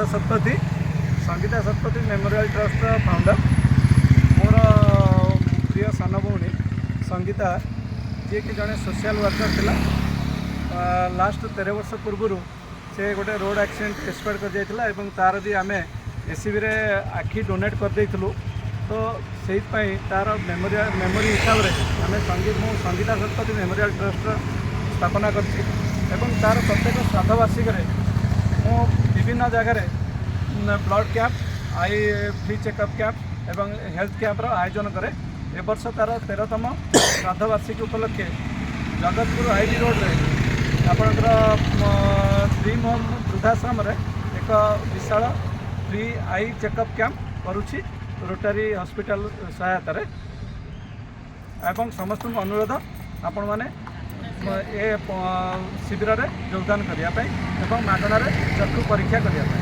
Satapathy Sangita Satpathy memorial trust founder मोर प्रिय सान भौणी संगीता जी कि जड़े सोशल वर्कर थिला लास्ट 13 वर्ष पूर्व से गोटे रोड एक्सीडेंट एक्सपायर कर जाइथिला एवं तार भी आम एसीबी रे आखि डोनेट कर देइथिलु। तो से तार मेमोरी हिसाब से आम संगीता शतपथी मेमोरियल ट्रस्ट स्थापना करछि एवं तार प्रत्येक श्राद्धवार्षिक मु विभिन्न जगह blood camp eye free checkup camp एवं हेल्थ कैंप आयोजन करे। ए वर्ष तार 13तम श्राद्धवार्षिकी उपलक्षे जगतपुर आईडी रोड रे आपणकर ड्रीम होम वृद्धाश्रम रे एक विशाल फ्री आई चेकअप कैंप करुछि रोटारी हॉस्पिटल सहायता रे एवं समस्त अनुरोध आपण माने ए शिविर रे योगदान करिया पई एवं मागणार चक्षु परीक्षा करिया पई।